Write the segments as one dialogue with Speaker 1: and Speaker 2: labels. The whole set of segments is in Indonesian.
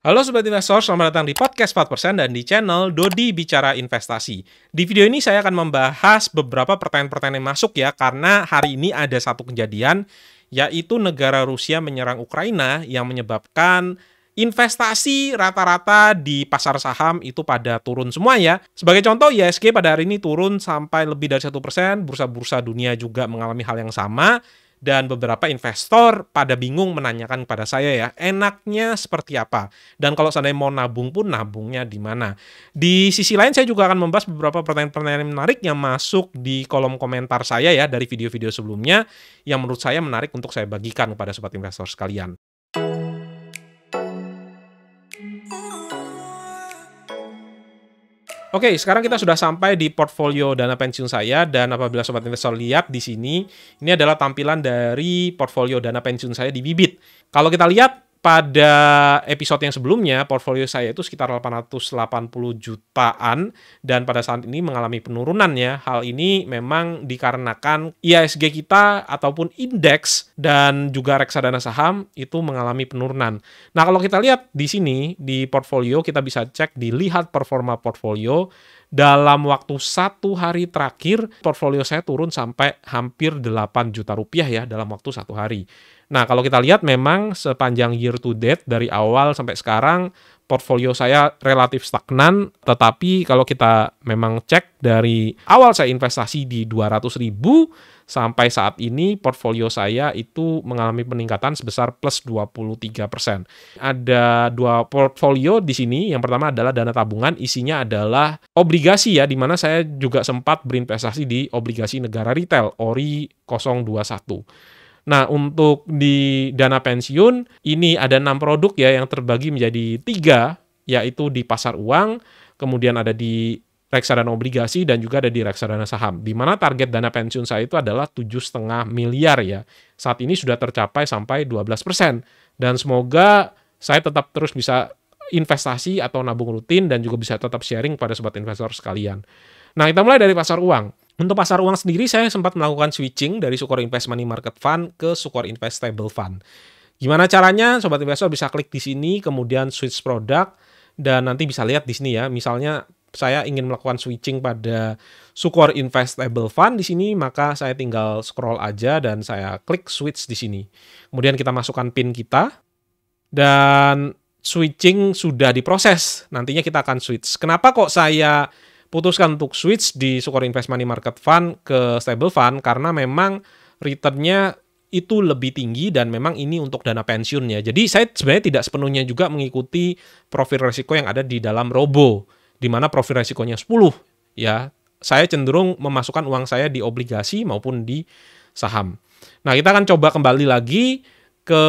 Speaker 1: Halo Sobat Investor, selamat datang di Podcast 4% dan di channel Dodi Bicara Investasi. Di video ini saya akan membahas beberapa pertanyaan-pertanyaan yang masuk ya, karena hari ini ada satu kejadian, yaitu negara Rusia menyerang Ukraina yang menyebabkan investasi rata-rata di pasar saham itu pada turun semua ya. Sebagai contoh, IHSG pada hari ini turun sampai lebih dari 1%, bursa-bursa dunia juga mengalami hal yang sama, dan beberapa investor pada bingung menanyakan kepada saya ya, enaknya seperti apa? Dan kalau seandainya mau nabung pun nabungnya di mana? Di sisi lain saya juga akan membahas beberapa pertanyaan-pertanyaan menarik yang masuk di kolom komentar saya ya dari video-video sebelumnya yang menurut saya menarik untuk saya bagikan kepada sobat investor sekalian. Oke, sekarang kita sudah sampai di portfolio dana pensiun saya, dan apabila sobat investor lihat di sini, ini adalah tampilan dari portfolio dana pensiun saya di Bibit. Kalau kita lihat pada episode yang sebelumnya, portfolio saya itu sekitar 880 jutaan, dan pada saat ini mengalami penurunan ya. Hal ini memang dikarenakan IHSG kita ataupun indeks dan juga reksadana saham itu mengalami penurunan. Nah, kalau kita lihat di sini, di portfolio, kita bisa cek di lihat performa portfolio. Dalam waktu 1 hari terakhir, portfolio saya turun sampai hampir 8 juta rupiah ya dalam waktu 1 hari. Nah, kalau kita lihat memang sepanjang year to date dari awal sampai sekarang, portfolio saya relatif stagnan, tetapi kalau kita memang cek dari awal saya investasi di 200.000 sampai saat ini portfolio saya itu mengalami peningkatan sebesar plus 23%. Ada dua portfolio di sini. Yang pertama adalah dana tabungan, isinya adalah obligasi ya, di mana saya juga sempat berinvestasi di obligasi negara retail ORI 021. Nah, untuk di dana pensiun, ini ada 6 produk ya yang terbagi menjadi 3, yaitu di pasar uang, kemudian ada di reksadana obligasi, dan juga ada di reksadana saham. Di mana target dana pensiun saya itu adalah 7,5 miliar ya. Saat ini sudah tercapai sampai 12%. Dan semoga saya tetap terus bisa investasi atau nabung rutin dan juga bisa tetap sharing pada sobat investor sekalian. Nah, kita mulai dari pasar uang. Untuk pasar uang sendiri, saya sempat melakukan switching dari Sukor Invest Money Market Fund ke Sukor Invest Stable Fund. Gimana caranya? Sobat investor bisa klik di sini, kemudian switch produk, dan nanti bisa lihat di sini ya. Misalnya saya ingin melakukan switching pada Sukor Invest Stable Fund di sini, maka saya tinggal scroll aja dan saya klik switch di sini. Kemudian kita masukkan PIN kita, dan switching sudah diproses. Nantinya kita akan switch. Kenapa kok saya putuskan untuk switch di Sukor Invest Money Market Fund ke Stable Fund? Karena memang returnnya itu lebih tinggi dan memang ini untuk dana pensiunnya. Jadi saya sebenarnya tidak sepenuhnya juga mengikuti profil risiko yang ada di dalam Robo, di mana profil risikonya 10 ya. Saya cenderung memasukkan uang saya di obligasi maupun di saham. Nah, kita akan coba kembali lagi ke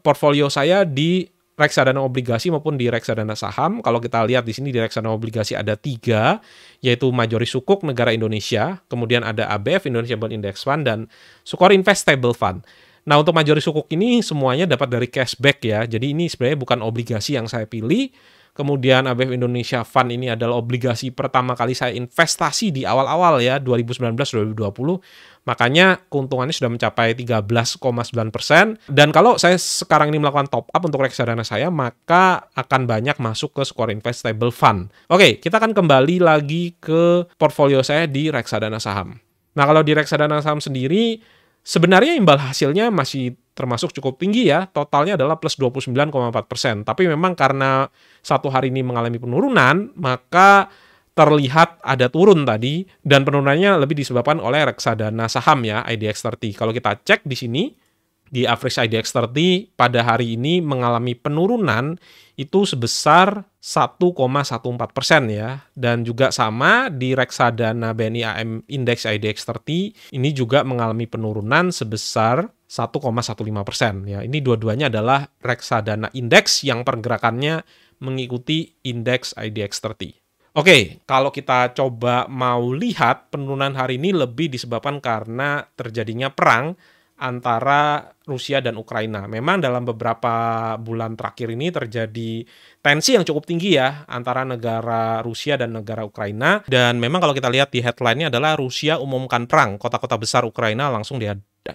Speaker 1: portfolio saya di reksadana obligasi maupun di reksadana saham. Kalau kita lihat di sini di reksadana obligasi ada 3, yaitu Majori Sukuk Negara Indonesia, kemudian ada ABF Indonesia Bond Index Fund, dan Sukor Invest Stable Fund. Nah, untuk Majori Sukuk ini semuanya dapat dari cashback ya. Jadi ini sebenarnya bukan obligasi yang saya pilih. Kemudian ABF Indonesia Fund ini adalah obligasi pertama kali saya investasi di awal-awal ya, 2019-2020. Makanya keuntungannya sudah mencapai 13,9%. Dan kalau saya sekarang ini melakukan top up untuk reksadana saya, maka akan banyak masuk ke Sukor Invest Stable Fund. Oke, kita akan kembali lagi ke portfolio saya di reksadana saham. Nah, kalau di reksadana saham sendiri, sebenarnya imbal hasilnya masih termasuk cukup tinggi ya, totalnya adalah plus 29,4%. Tapi memang karena 1 hari ini mengalami penurunan, maka terlihat ada turun tadi, dan penurunannya lebih disebabkan oleh reksadana saham ya, IDX30. Kalau kita cek di sini, di average IDX30 pada hari ini mengalami penurunan itu sebesar 1,14% ya. Dan juga sama di reksadana BNI AM Index IDX30 ini juga mengalami penurunan sebesar 1,15% ya. Ini dua-duanya adalah reksadana indeks yang pergerakannya mengikuti indeks IDX30. Oke, kalau kita coba mau lihat, penurunan hari ini lebih disebabkan karena terjadinya perang antara Rusia dan Ukraina. Memang dalam beberapa bulan terakhir ini terjadi tensi yang cukup tinggi ya antara negara Rusia dan negara Ukraina. Dan memang kalau kita lihat di headline-nya adalah Rusia umumkan perang, kota-kota besar Ukraina langsung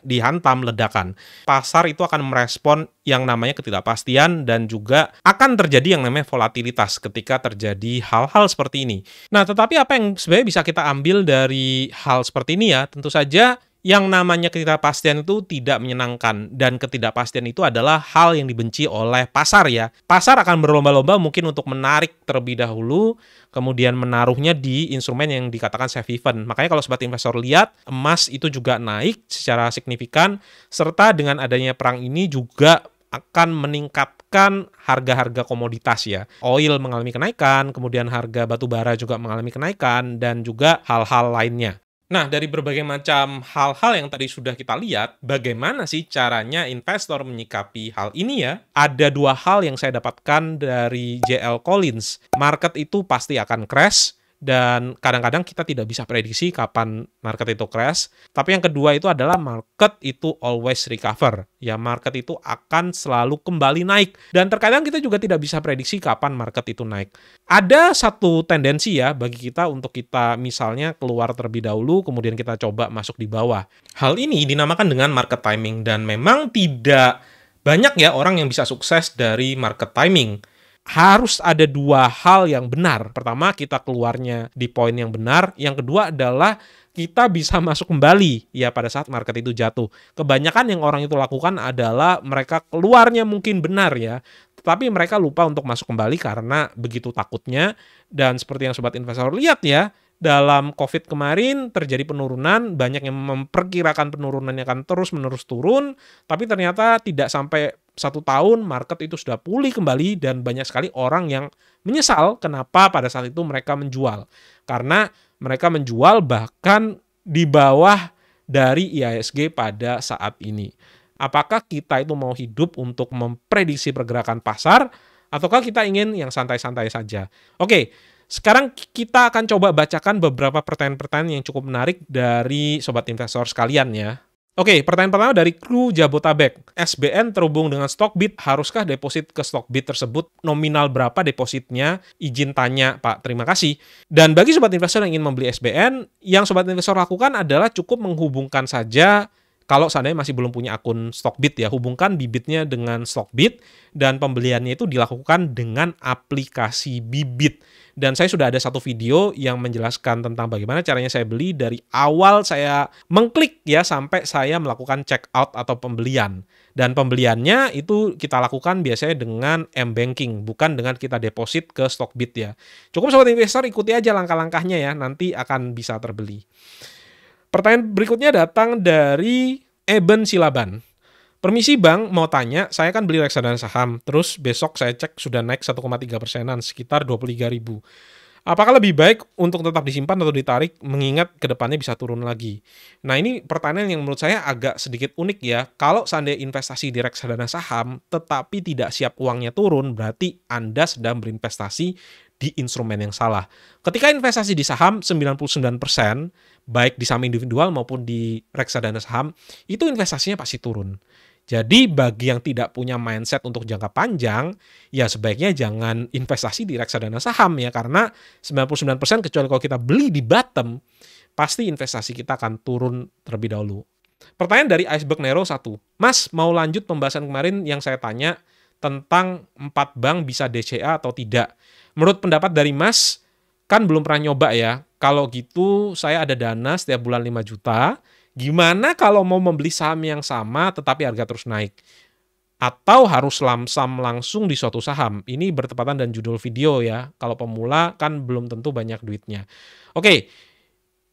Speaker 1: dihantam ledakan. Pasar itu akan merespon yang namanya ketidakpastian dan juga akan terjadi yang namanya volatilitas ketika terjadi hal-hal seperti ini. Nah, tetapi apa yang sebenarnya bisa kita ambil dari hal seperti ini ya? Tentu saja yang namanya ketidakpastian itu tidak menyenangkan, dan ketidakpastian itu adalah hal yang dibenci oleh pasar ya. Pasar akan berlomba-lomba mungkin untuk menarik terlebih dahulu, kemudian menaruhnya di instrumen yang dikatakan safe haven. Makanya kalau sobat investor lihat, emas itu juga naik secara signifikan, serta dengan adanya perang ini juga akan meningkatkan harga-harga komoditas ya. Oil mengalami kenaikan, kemudian harga batu bara juga mengalami kenaikan, dan juga hal-hal lainnya. Nah, dari berbagai macam hal-hal yang tadi sudah kita lihat, bagaimana sih caranya investor menyikapi hal ini ya? Ada dua hal yang saya dapatkan dari J.L. Collins. Market itu pasti akan crash, dan kadang-kadang kita tidak bisa prediksi kapan market itu crash. Tapi yang kedua itu adalah market itu always recover. Ya, market itu akan selalu kembali naik. Dan terkadang kita juga tidak bisa prediksi kapan market itu naik. Ada satu tendensi ya bagi kita untuk kita misalnya keluar terlebih dahulu, kemudian kita coba masuk di bawah. Hal ini dinamakan dengan market timing, dan memang tidak banyak ya orang yang bisa sukses dari market timing. Harus ada dua hal yang benar. Pertama, kita keluarnya di poin yang benar. Yang kedua adalah kita bisa masuk kembali ya pada saat market itu jatuh. Kebanyakan yang orang itu lakukan adalah mereka keluarnya mungkin benar ya, tetapi mereka lupa untuk masuk kembali karena begitu takutnya. Dan seperti yang sobat investor lihat ya, dalam COVID kemarin terjadi penurunan, banyak yang memperkirakan penurunannya akan terus-menerus turun, tapi ternyata tidak sampai 1 tahun market itu sudah pulih kembali, dan banyak sekali orang yang menyesal kenapa pada saat itu mereka menjual. Karena mereka menjual bahkan di bawah dari IHSG pada saat ini. Apakah kita itu mau hidup untuk memprediksi pergerakan pasar, ataukah kita ingin yang santai-santai saja? Oke, sekarang kita akan coba bacakan beberapa pertanyaan-pertanyaan yang cukup menarik dari sobat investor sekalian ya. Oke, pertanyaan pertama dari kru Jabotabek. SBN terhubung dengan Stockbit, haruskah deposit ke Stockbit tersebut? Nominal berapa depositnya? Izin tanya, Pak. Terima kasih. Dan bagi sobat investor yang ingin membeli SBN, yang sobat investor lakukan adalah cukup menghubungkan saja. Kalau seandainya masih belum punya akun Stockbit ya, hubungkan Bibitnya dengan Stockbit, dan pembeliannya itu dilakukan dengan aplikasi Bibit. Dan saya sudah ada satu video yang menjelaskan tentang bagaimana caranya saya beli dari awal saya mengklik ya sampai saya melakukan check out atau pembelian. Dan pembeliannya itu kita lakukan biasanya dengan M-Banking, bukan dengan kita deposit ke Stockbit ya. Cukup sobat investor ikuti aja langkah-langkahnya ya, nanti akan bisa terbeli. Pertanyaan berikutnya datang dari Eben Silaban. Permisi Bang, mau tanya, saya kan beli reksadana saham, terus besok saya cek sudah naik 1,3%, sekitar 23.000. Apakah lebih baik untuk tetap disimpan atau ditarik, mengingat kedepannya bisa turun lagi? Nah, ini pertanyaan yang menurut saya agak sedikit unik ya. Kalau seandainya investasi di reksadana saham, tetapi tidak siap uangnya turun, berarti Anda sedang berinvestasi di instrumen yang salah. Ketika investasi di saham, 99%, baik di saham individual maupun di reksadana saham, itu investasinya pasti turun. Jadi bagi yang tidak punya mindset untuk jangka panjang, ya sebaiknya jangan investasi di reksadana saham ya, karena 99% kecuali kalau kita beli di bottom, pasti investasi kita akan turun terlebih dahulu. Pertanyaan dari Iceberg Nero 1. Mas, mau lanjut pembahasan kemarin yang saya tanya tentang 4 bank bisa DCA atau tidak. Menurut pendapat dari Mas, kan belum pernah nyoba ya. Kalau gitu saya ada dana setiap bulan 5 juta. Gimana kalau mau membeli saham yang sama tetapi harga terus naik? Atau harus lamsam langsung di suatu saham? Ini bertepatan dan judul video ya. Kalau pemula kan belum tentu banyak duitnya. Oke,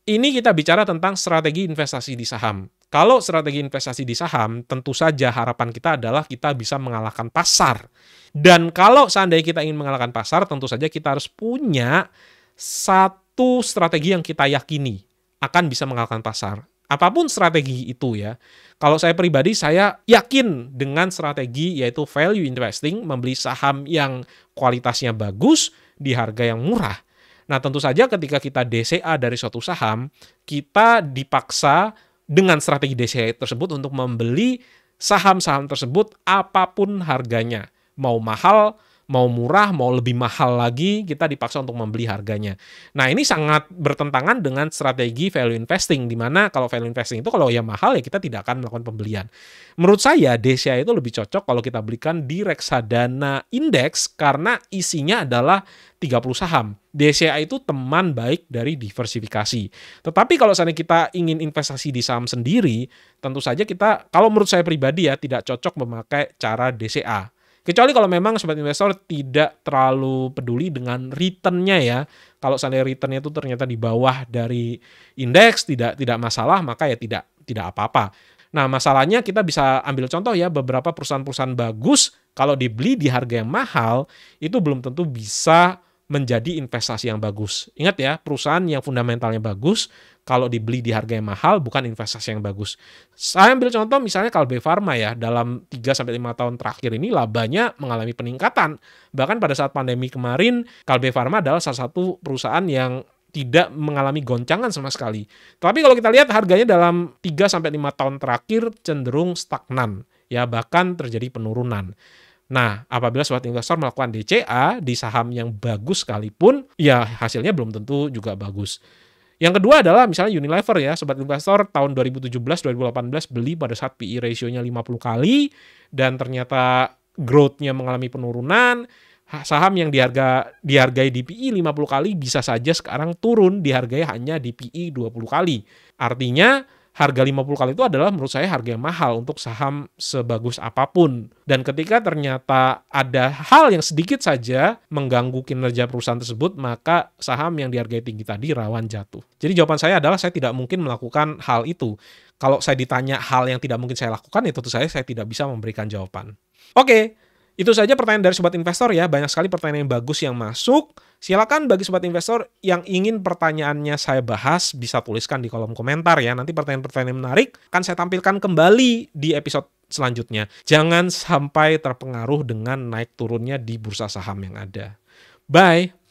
Speaker 1: ini kita bicara tentang strategi investasi di saham. Kalau strategi investasi di saham, tentu saja harapan kita adalah kita bisa mengalahkan pasar. Dan kalau seandainya kita ingin mengalahkan pasar, tentu saja kita harus punya satu strategi yang kita yakini akan bisa mengalahkan pasar. Apapun strategi itu ya. Kalau saya pribadi, saya yakin dengan strategi yaitu value investing, membeli saham yang kualitasnya bagus di harga yang murah. Nah, tentu saja ketika kita DCA dari suatu saham, kita dipaksa dengan strategi DCA tersebut untuk membeli saham-saham tersebut apapun harganya. Mau mahal, Mau murah, mau lebih mahal lagi, kita dipaksa untuk membeli harganya. Nah, ini sangat bertentangan dengan strategi value investing, di mana kalau value investing itu kalau ya mahal ya kita tidak akan melakukan pembelian. Menurut saya DCA itu lebih cocok kalau kita belikan di reksadana indeks karena isinya adalah 30 saham. DCA itu teman baik dari diversifikasi. Tetapi kalau seandainya kita ingin investasi di saham sendiri, tentu saja kita, kalau menurut saya pribadi ya, tidak cocok memakai cara DCA. Kecuali kalau memang sobat investor tidak terlalu peduli dengan return-nya ya. Kalau seandainya return-nya itu ternyata di bawah dari indeks, tidak masalah, maka ya tidak apa-apa. Nah, masalahnya kita bisa ambil contoh ya, beberapa perusahaan-perusahaan bagus, kalau dibeli di harga yang mahal, itu belum tentu bisa menjadi investasi yang bagus. Ingat ya, perusahaan yang fundamentalnya bagus, kalau dibeli di harga yang mahal, bukan investasi yang bagus. Saya ambil contoh misalnya Kalbe Farma ya, dalam 3-5 tahun terakhir ini labanya mengalami peningkatan. Bahkan pada saat pandemi kemarin, Kalbe Farma adalah salah satu perusahaan yang tidak mengalami goncangan sama sekali. Tapi kalau kita lihat harganya dalam 3-5 tahun terakhir cenderung stagnan, ya bahkan terjadi penurunan. Nah, apabila sobat investor melakukan DCA di saham yang bagus sekalipun, ya hasilnya belum tentu juga bagus. Yang kedua adalah misalnya Unilever ya, sobat investor tahun 2017-2018 beli pada saat PE ratio-nya 50 kali, dan ternyata growth-nya mengalami penurunan, saham yang dihargai di PE 50 kali bisa saja sekarang turun dihargai hanya di PE 20 kali. Artinya, harga 50 kali itu adalah menurut saya harga yang mahal untuk saham sebagus apapun. Dan ketika ternyata ada hal yang sedikit saja mengganggu kinerja perusahaan tersebut, maka saham yang dihargai tinggi tadi rawan jatuh. Jadi jawaban saya adalah saya tidak mungkin melakukan hal itu. Kalau saya ditanya hal yang tidak mungkin saya lakukan, ya tentu saya tidak bisa memberikan jawaban. Oke, itu saja pertanyaan dari sobat investor ya. Banyak sekali pertanyaan yang bagus yang masuk. Silakan bagi sobat investor yang ingin pertanyaannya saya bahas, bisa tuliskan di kolom komentar ya. Nanti pertanyaan-pertanyaan menarik akan saya tampilkan kembali di episode selanjutnya. Jangan sampai terpengaruh dengan naik turunnya di bursa saham yang ada. Bye!